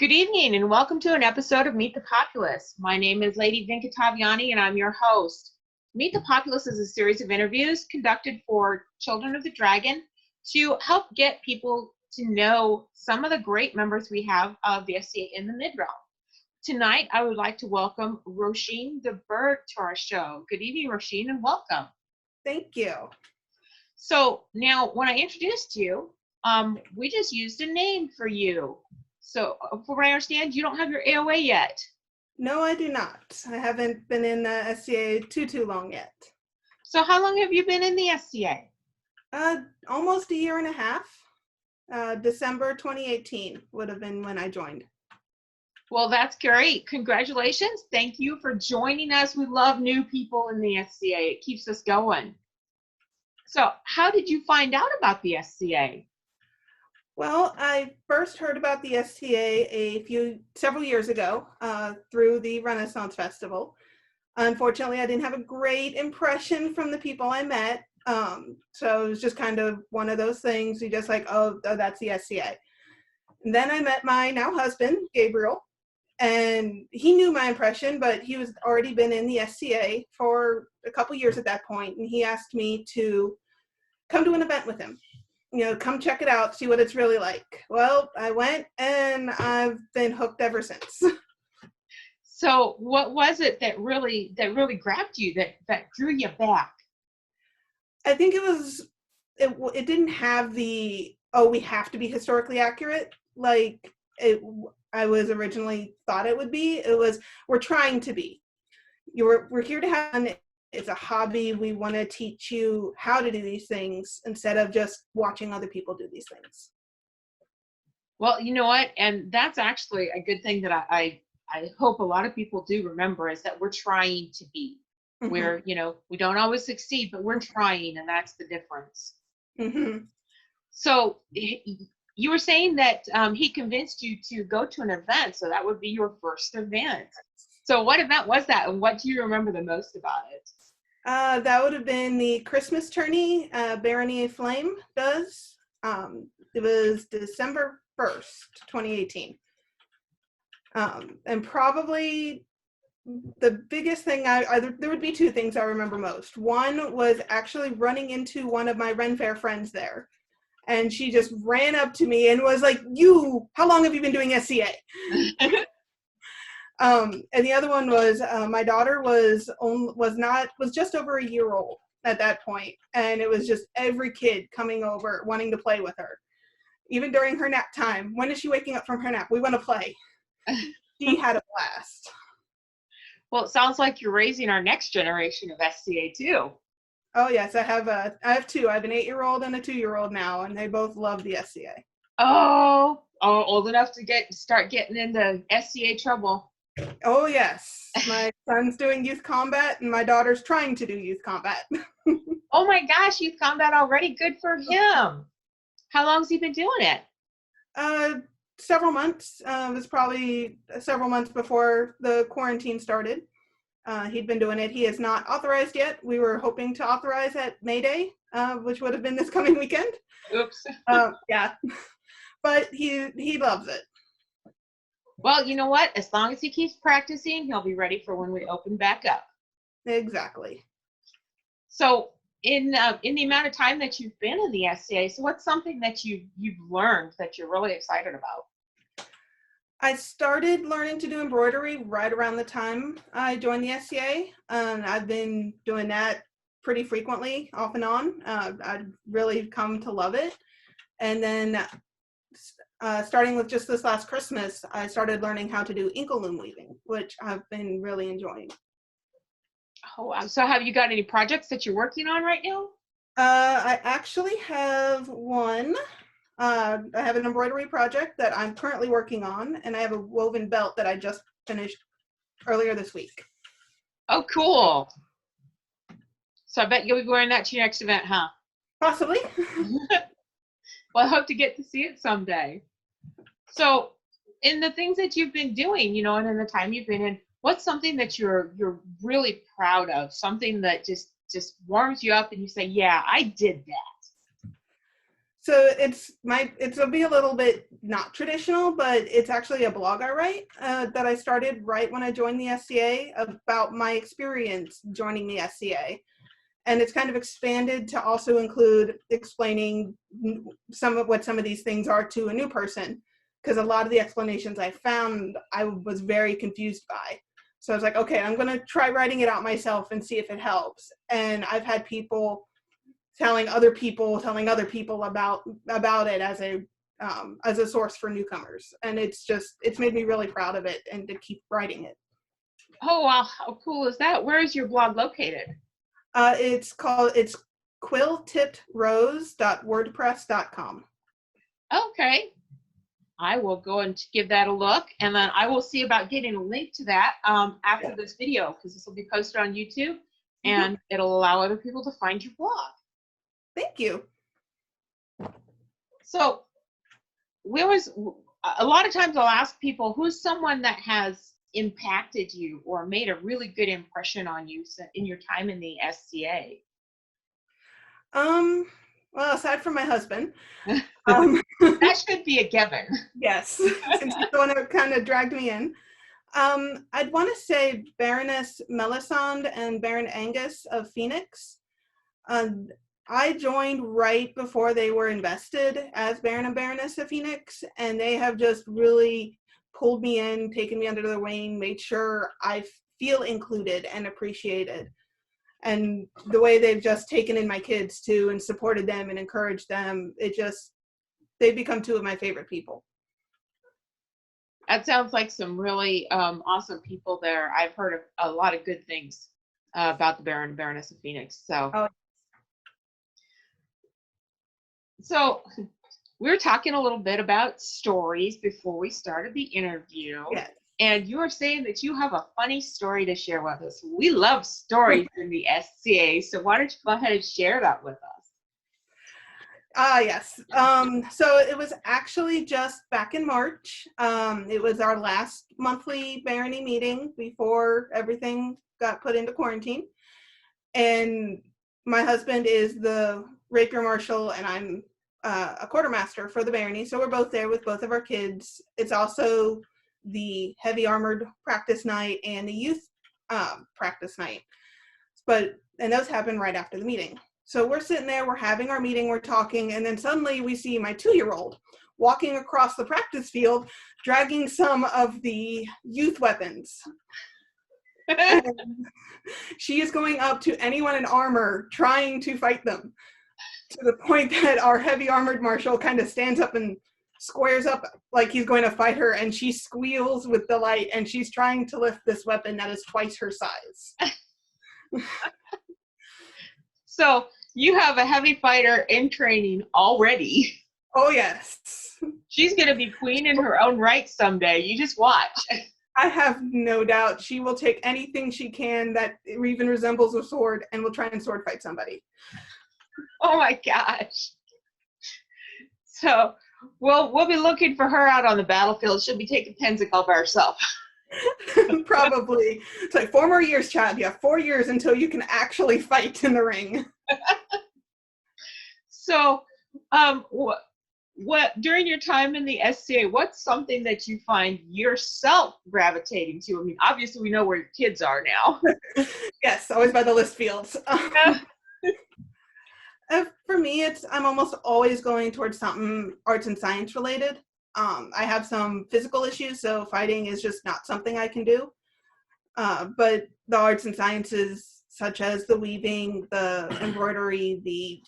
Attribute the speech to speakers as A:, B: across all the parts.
A: Good evening and welcome to an episode of Meet the Populace. My name is Lady Venkatavyani and I'm your host. Meet the Populace is a series of interviews conducted for Children of the Dragon to help get people to know some of the great members we have of the SCA in the Midrealm. Tonight, I would like to welcome Roisin DeBurgh to our show. Good evening, Roisin, and welcome.
B: Thank you.
A: So now, when I introduced you, we just used a name for you. So, from what I understand, you don't have your AOA yet.
B: No, I do not. I haven't been in the SCA too long yet.
A: So, how long have you been in the SCA?
B: Almost a year and a half. December 2018 would have been when I joined.
A: Well, that's great. Congratulations. Thank you for joining us. We love new people in the SCA. It keeps us going. So, how did you find out about the SCA?
B: Well, I first heard about the STA several years ago through the Renaissance Festival. Unfortunately, I didn't have a great impression from the people I met. So it was just kind of one of those things. You just like, oh, that's the SCA. And then I met my now husband, Gabriel, and he knew my impression, but he was already been in the SCA for a couple years at that point, and he asked me to come to an event with him. You know, come check it out, see what it's really like. Well, I went and I've been hooked ever since.
A: So what was it that really grabbed you, that drew you back?
B: I think it didn't have the, oh, we have to be historically accurate like I was originally thought it would be. It was, we're trying to be. We're here to have fun. It's a hobby. We want to teach you how to do these things instead of just watching other people do these things.
A: Well, you know what? And that's actually a good thing that I hope a lot of people do remember is that we're trying to be. Mm-hmm. Where, you know, we don't always succeed, but we're trying, and that's the difference.
B: Mm-hmm.
A: So you were saying that he convinced you to go to an event, so that would be your first event. So what event was that, and what do you remember the most about it?
B: That would have been the Christmas tourney Barony Flame does. It was December 1st, 2018. And probably the biggest thing, there would be two things I remember most. One was actually running into one of my Ren Fair friends there. And she just ran up to me and was like, how long have you been doing SCA? And the other one was my daughter was just over a year old at that point, and it was just every kid coming over wanting to play with her, even during her nap time. When is she waking up from her nap? We want to play. She had a blast.
A: Well, it sounds like you're raising our next generation of SCA too.
B: Oh yes, I have two. I have an 8-year-old and a 2-year-old now, and they both love the SCA.
A: Oh, old enough to start getting into SCA trouble.
B: Oh yes, my son's doing youth combat and my daughter's trying to do youth combat.
A: Oh my gosh, youth combat already, good for him. How long has he been doing it?
B: Several months. It was probably several months before the quarantine started. He'd been doing it. He is not authorized yet. We were hoping to authorize at May Day, which would have been this coming weekend.
A: Oops.
B: Yeah, but he loves it.
A: Well, you know what? As long as he keeps practicing, he'll be ready for when we open back up.
B: Exactly.
A: So, in the amount of time that you've been in the SCA, so what's something that you've learned that you're really excited about?
B: I started learning to do embroidery right around the time I joined the SCA, and I've been doing that pretty frequently, off and on. I've really come to love it, and then. Starting with just this last Christmas, I started learning how to do inkaloom weaving, which I've been really enjoying.
A: Oh, wow. So have you got any projects that you're working on right now?
B: I actually have one. I have an embroidery project that I'm currently working on, and I have a woven belt that I just finished earlier this week.
A: Oh, cool. So I bet you'll be wearing that to your next event, huh?
B: Possibly.
A: Well, I hope to get to see it someday. So in the things that you've been doing, you know, and in the time you've been in, what's something that you're really proud of? Something that just warms you up and you say, yeah, I did that.
B: So it'll be a little bit not traditional, but it's actually a blog I write that I started right when I joined the SCA about my experience joining the SCA. And it's kind of expanded to also include explaining some of these things are to a new person, because a lot of the explanations I found I was very confused by. So I was like, okay, I'm going to try writing it out myself and see if it helps. And I've had people telling other people about it as a source for newcomers, and it's made me really proud of it and to keep writing it.
A: Oh wow, how cool is that? Where is your blog located?
B: It's quilltipprose.wordpress.com.
A: Okay, I will go and give that a look, and then I will see about getting a link to that after this video, because this will be posted on YouTube, and it'll allow other people to find your blog.
B: Thank you.
A: So a lot of times I'll ask people, who's someone that has impacted you or made a really good impression on you in your time in the SCA?
B: Well, aside from my husband,
A: that should be a given.
B: Yes, since he's the one that kind of dragged me in. I'd want to say Baroness Melisande and Baron Angus of Phoenix. I joined right before they were invested as Baron and Baroness of Phoenix, and they have just really pulled me in, taken me under their wing, made sure I feel included and appreciated. And the way they've just taken in my kids too and supported them and encouraged them, they've become two of my favorite people.
A: That sounds like some really awesome people there. I've heard a lot of good things about the Baron and Baroness of Phoenix. So we were talking a little bit about stories before we started the interview.
B: Yes.
A: And you were saying that you have a funny story to share with us. We love stories in the SCA, so why don't you go ahead and share that with us?
B: Yes. So it was actually just back in March. It was our last monthly barony meeting before everything got put into quarantine. And my husband is the rapier marshal, and I'm a quartermaster for the barony. So we're both there with both of our kids. It's also the heavy armored practice night and the youth practice night. And those happen right after the meeting. So we're sitting there, we're having our meeting, we're talking, and then suddenly we see my 2-year-old walking across the practice field, dragging some of the youth weapons. And she is going up to anyone in armor, trying to fight them, to the point that our heavy armored marshal kind of stands up and squares up like he's going to fight her, and she squeals with delight, and she's trying to lift this weapon that is twice her size.
A: So you have a heavy fighter in training already.
B: Oh, yes.
A: She's going to be queen in her own right someday. You just watch.
B: I have no doubt she will take anything she can that even resembles a sword and will try and sword fight somebody.
A: Oh my gosh. So we'll be looking for her out on the battlefield. She'll be taking Pensacola by herself.
B: Probably. It's like 4 more years, child. You have 4 years until you can actually fight in the ring.
A: So, what during your time in the SCA, what's something that you find yourself gravitating to? I mean, obviously we know where your kids are now.
B: Yes, always by the list fields. For me, I'm almost always going towards something arts and science related. I have some physical issues, so fighting is just not something I can do. But the arts and sciences, such as the weaving, the embroidery, the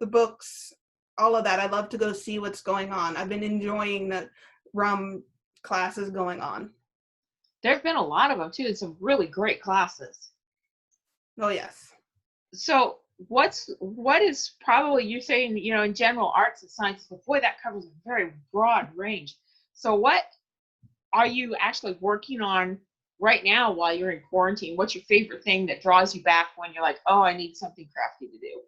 B: books, all of that, I love to go see what's going on. I've been enjoying the RUM classes going on.
A: There have been a lot of them too, and some really great classes.
B: Oh, yes.
A: So what is probably, you're saying, in general arts and sciences, but boy, that covers a very broad range. So what are you actually working on right now while you're in quarantine? What's your favorite thing that draws you back when you're like, oh, I need something crafty to do?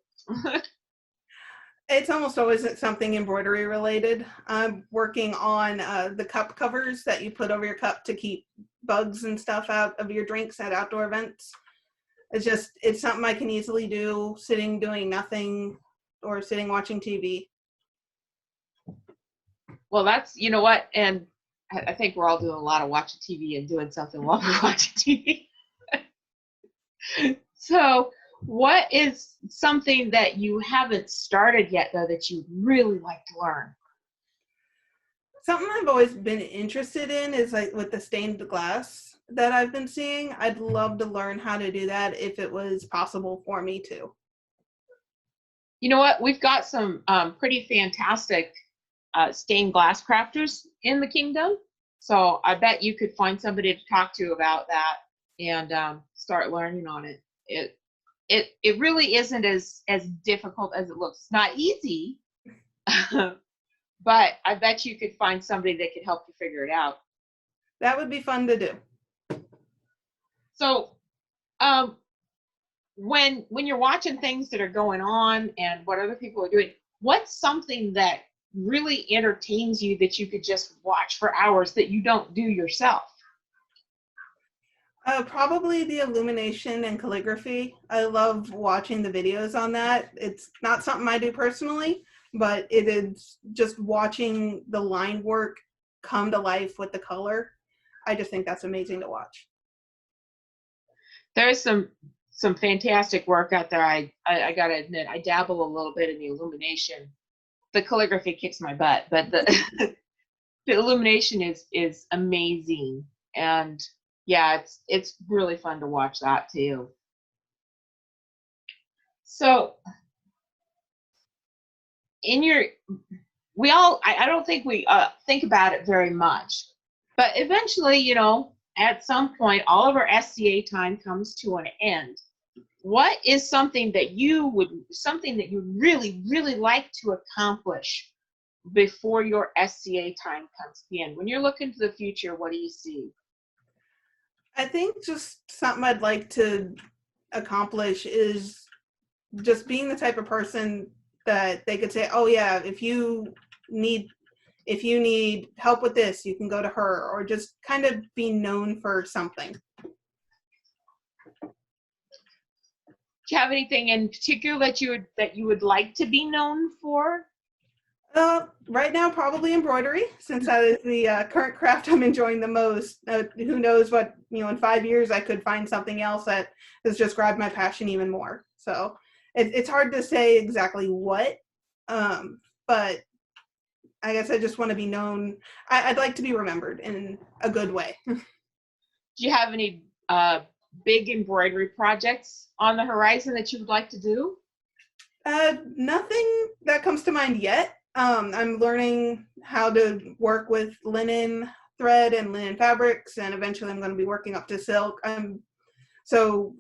B: It's almost always something embroidery related. I'm working on the cup covers that you put over your cup to keep bugs and stuff out of your drinks at outdoor events. It's something I can easily do sitting doing nothing. or sitting watching TV.
A: Well, that's, you know what, and I think we're all doing a lot of watching TV and doing something while we're watching TV. So, what is something that you haven't started yet, though, that you really like to learn?
B: Something I've always been interested in is like with the stained glass that I've been seeing. I'd love to learn how to do that if it was possible for me to.
A: You know what? We've got some pretty fantastic stained glass crafters in the kingdom. So I bet you could find somebody to talk to about that and start learning on it. It really isn't as difficult as it looks. It's not easy, but I bet you could find somebody that could help you figure it out.
B: That would be fun to do.
A: So when you're watching things that are going on and what other people are doing, what's something that really entertains you that you could just watch for hours that you don't do yourself?
B: Probably the illumination and calligraphy. I love watching the videos on that. It's not something I do personally, but it is just watching the line work come to life with the color. I just think that's amazing to watch.
A: There's some fantastic work out there. I gotta admit, I dabble a little bit in the illumination. The calligraphy kicks my butt, but the the illumination is amazing. And yeah, it's really fun to watch that too. So in your I don't think we think about it very much, but eventually, you know, at some point all of our SCA time comes to an end. What is something that you really like to accomplish before your SCA time comes to the end? When you're looking to the future, what do you see?
B: I think just something I'd like to accomplish is just being the type of person that they could say, oh yeah, if you need help with this, you can go to her, or just kind of be known for something.
A: Do you have anything in particular that you would like to be known for?
B: Right now, probably embroidery, since that is the current craft I'm enjoying the most. Who knows what, in 5 years I could find something else that has just grabbed my passion even more. So it's hard to say exactly what, but I guess I just want to be known. I'd like to be remembered in a good way.
A: Do you have any big embroidery projects on the horizon that you would like to do?
B: Nothing that comes to mind yet. I'm learning how to work with linen thread and linen fabrics, and eventually I'm going to be working up to silk. So,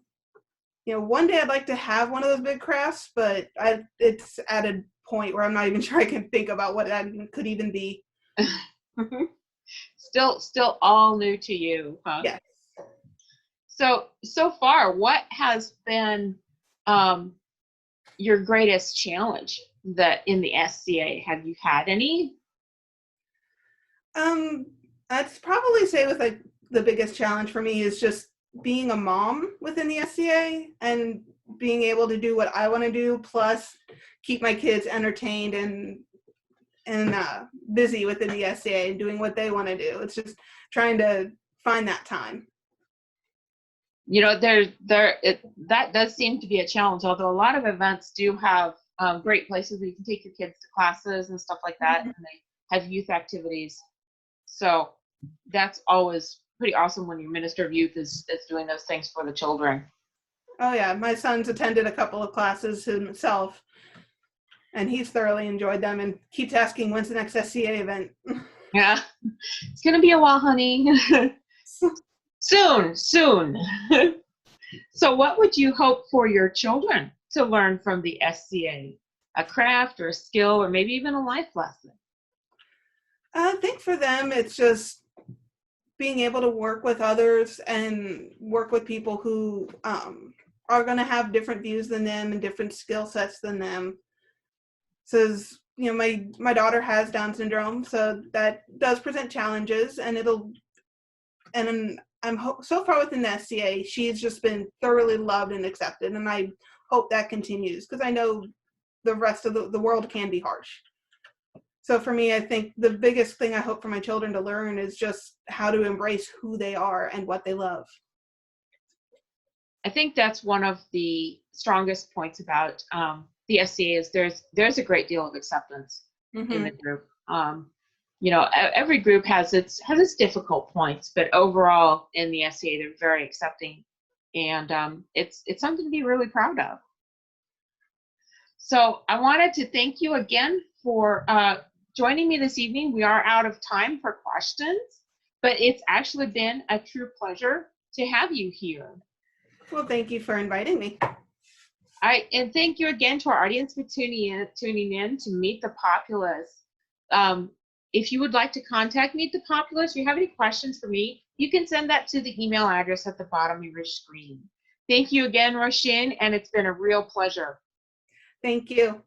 B: one day I'd like to have one of those big crafts, but it's at a point where I'm not even sure I can think about what that could even be.
A: Still all new to you, huh?
B: Yes.
A: So far, what has been your greatest challenge that in the SCA? Have you had any?
B: I'd probably say with the biggest challenge for me is just being a mom within the SCA and being able to do what I want to do, plus keep my kids entertained and busy within the SCA and doing what they want to do. It's just trying to find that time.
A: That does seem to be a challenge, although a lot of events do have great places where you can take your kids to classes and stuff like that, and they have youth activities. So that's always pretty awesome when your minister of youth is doing those things for the children.
B: Oh yeah, my son's attended a couple of classes himself, and he's thoroughly enjoyed them and keeps asking when's the next SCA event.
A: Yeah, it's gonna be a while, honey. Soon. So what would you hope for your children to learn from the SCA? A craft or a skill or maybe even a life lesson?
B: I think for them, it's just being able to work with others and work with people who are going to have different views than them and different skill sets than them. So, my daughter has Down syndrome, so that does present challenges, and so far within the SCA, she's just been thoroughly loved and accepted, and I hope that continues, because I know the rest of the world can be harsh. So for me, I think the biggest thing I hope for my children to learn is just how to embrace who they are and what they love.
A: I think that's one of the strongest points about the SCA is there's a great deal of acceptance in the group. Every group has its difficult points, but overall in the SCA they're very accepting, and it's something to be really proud of. So I wanted to thank you again for joining me this evening. We are out of time for questions, but it's actually been a true pleasure to have you here.
B: Well, thank you for inviting me.
A: And thank you again to our audience for tuning in to Meet the Populace. If you would like to contact Meet the Populace, or you have any questions for me, you can send that to the email address at the bottom of your screen. Thank you again, Roisin, and it's been a real pleasure.
B: Thank you.